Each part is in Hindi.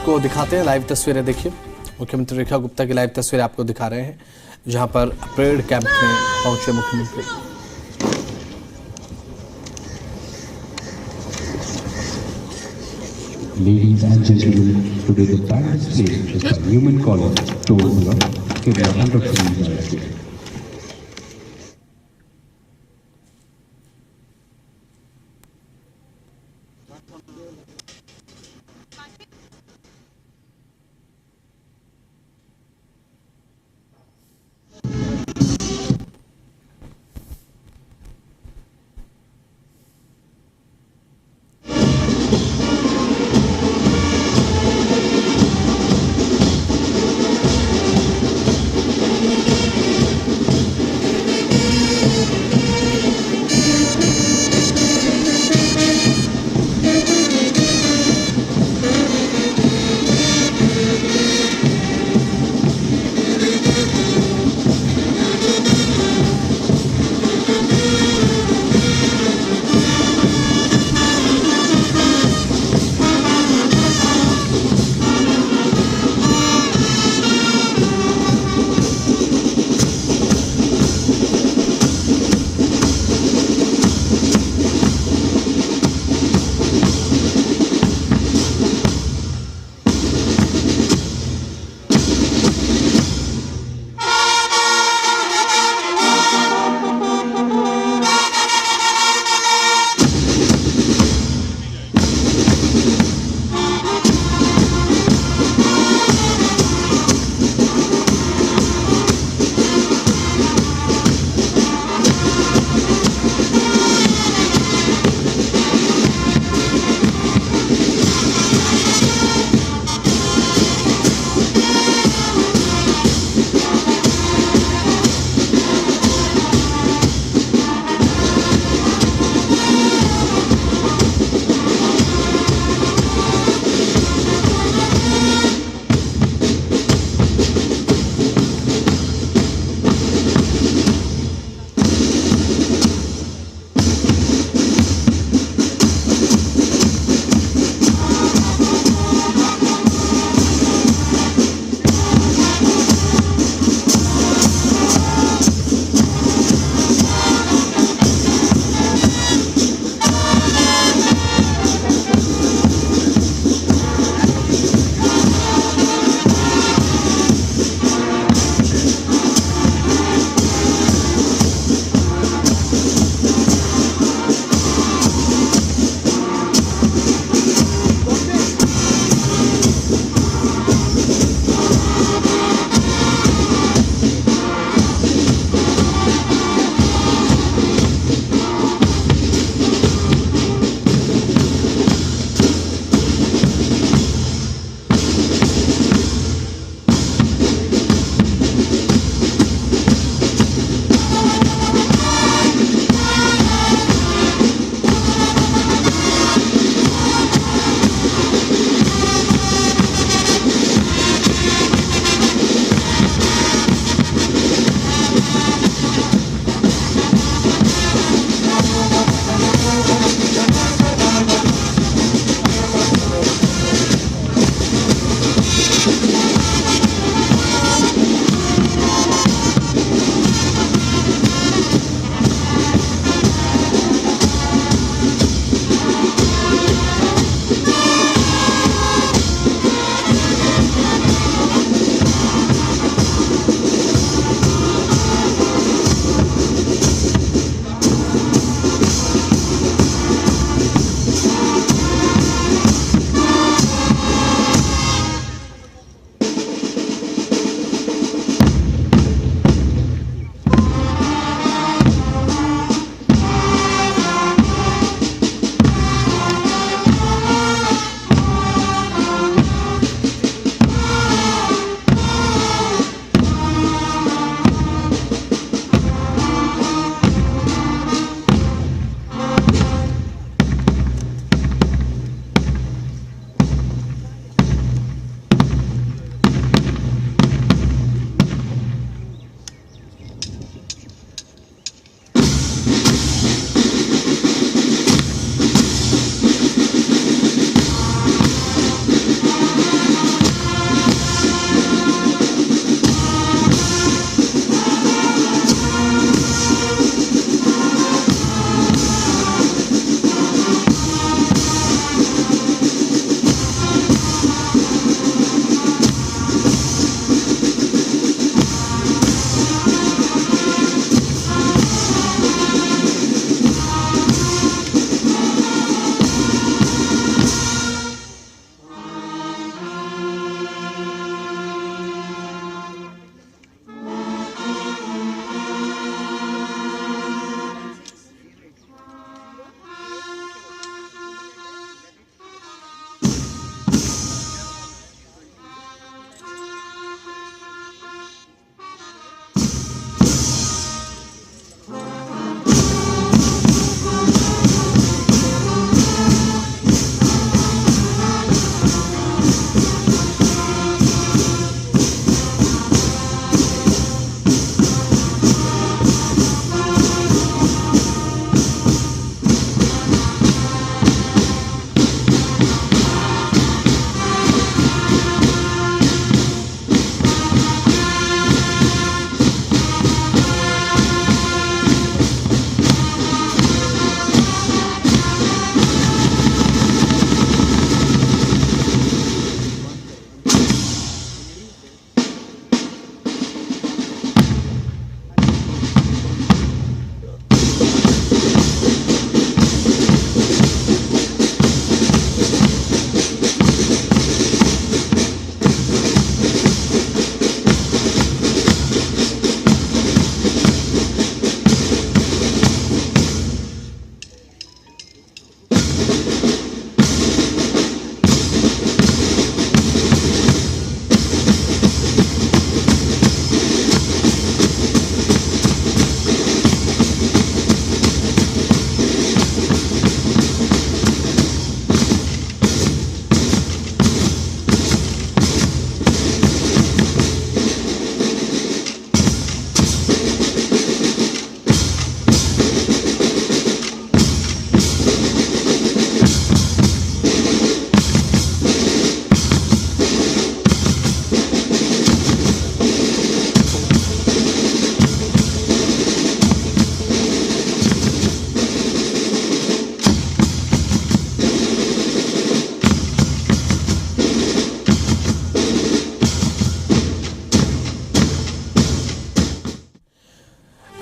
आपको दिखाते हैं लाइव तस्वीरें। देखिए, मुख्यमंत्री रेखा गुप्ता की लाइव तस्वीरें आपको दिखा रहे हैं, जहां पर परेड कैंप में पहुंचे मुख्यमंत्री। Ladies and gentlemen, today the brand display is by Newman College, Toronto, Kerala, Andhra Pradesh.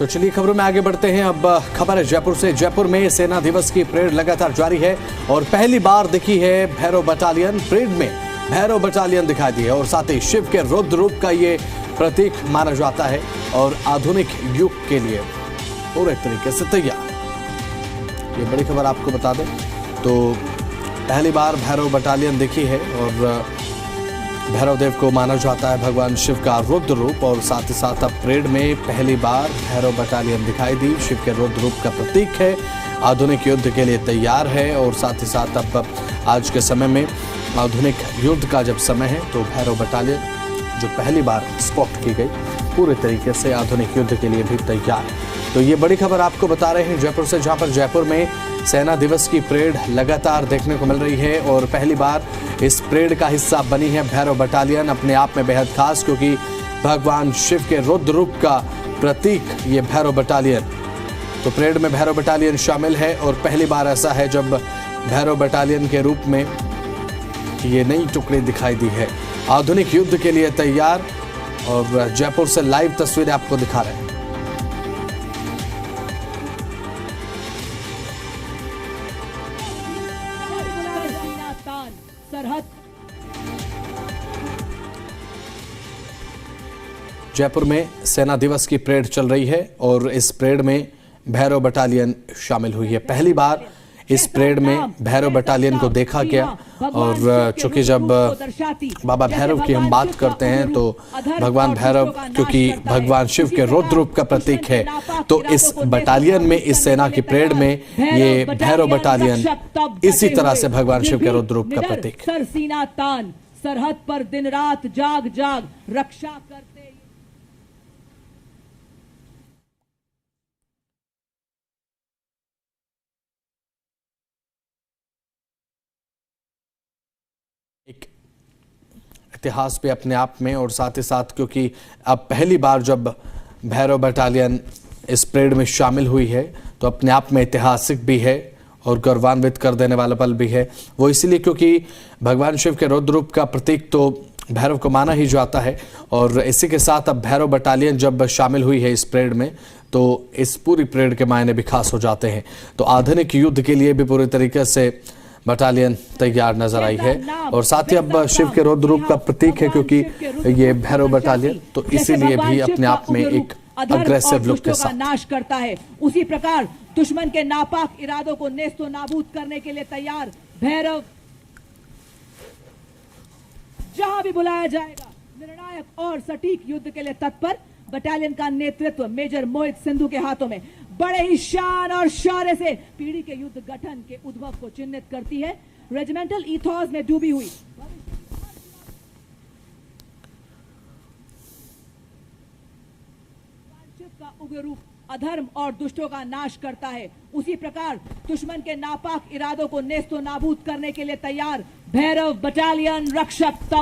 तो चलिए खबरों में आगे बढ़ते हैं। अब खबर है जयपुर से। जयपुर में सेना दिवस की परेड लगातार जारी है और पहली बार दिखी है भैरव बटालियन। परेड में भैरव बटालियन दिखाई दी है और साथ ही शिव के रुद्र रूप का ये प्रतीक माना जाता है और आधुनिक युग के लिए पूरे तरीके से तैयार। ये बड़ी खबर आपको बता दें तो पहली बार भैरव बटालियन दिखी है और भैरव देव को माना जाता है भगवान शिव का रुद्र रूप और साथ ही साथ अब परेड में पहली बार भैरव बटालियन दिखाई दी। शिव के रुद्र रूप का प्रतीक है, आधुनिक युद्ध के लिए तैयार है और साथ ही साथ अब आज के समय में आधुनिक युद्ध का जब समय है तो भैरव बटालियन जो पहली बार स्पॉट की गई पूरे तरीके से आधुनिक युद्ध के लिए भी तैयार। तो ये बड़ी खबर आपको बता रहे हैं जयपुर से, जहां पर जयपुर में सेना दिवस की परेड लगातार देखने को मिल रही है और पहली बार इस परेड का हिस्सा बनी है भैरव बटालियन। अपने आप में बेहद खास क्योंकि भगवान शिव के रुद्र रूप का प्रतीक ये भैरव बटालियन। तो परेड में भैरव बटालियन शामिल है और पहली बार ऐसा है जब भैरव बटालियन के रूप में ये नई टुकड़ी दिखाई दी है। आधुनिक युद्ध के लिए तैयार और जयपुर से लाइव तस्वीरें आपको दिखा रहे हैं। जयपुर में सेना दिवस की परेड चल रही है और इस परेड में भैरव बटालियन शामिल हुई है। पहली बार इस परेड में भैरव बटालियन को देखा गया और चूंकि जब बाबा भैरव की हम बात करते हैं तो भगवान भैरव क्योंकि भगवान शिव के रुद्र रूप का प्रतीक है तो इस बटालियन में, इस सेना की परेड में ये भैरव बटालियन इसी तरह से भगवान शिव के रुद्र रूप का प्रतीक। सरसीना तान सरहद पर दिन रात जाग जाग रक्षा करते। एक इतिहास भी अपने आप में और साथ ही साथ क्योंकि अब पहली बार जब भैरव बटालियन इस परेड में शामिल हुई है तो अपने आप में ऐतिहासिक भी है और गौरवान्वित कर देने वाला पल भी है। वो इसीलिए क्योंकि भगवान शिव के रुद्र रूप का प्रतीक तो भैरव को माना ही जाता है और इसी के साथ अब भैरव बटालियन जब शामिल हुई है इस परेड में तो इस पूरी परेड के मायने भी खास हो जाते हैं। तो आधुनिक युद्ध के लिए भी पूरी तरीके से बटालियन तैयार नजर आई है और साथ ही अब शिव के रुद्र रूप का प्रतीक है क्योंकि ये भैरव बटालियन तो इसीलिए भी अपने आप में एक अग्रेसिव लुक के साथ नाश करता है। उसी प्रकार दुश्मन के नापाक इरादों को नेस्तो नाबूद करने के लिए तैयार भैरव जहां भी बुलाया जाएगा निर्णायक और सटीक युद्ध के लिए तत्पर। बटालियन का नेतृत्व मेजर मोहित सिंधु के हाथों में बड़े ही शान और शौर्य से पीढ़ी के युद्ध गठन के उद्भव को चिन्हित करती है। रेजिमेंटल ईथॉस में डूबी हुई शिव का उग्र रूप अधर्म और दुष्टों का नाश करता है। उसी प्रकार दुश्मन के नापाक इरादों को नेस्तो नाबूद करने के लिए तैयार भैरव बटालियन रक्षक तब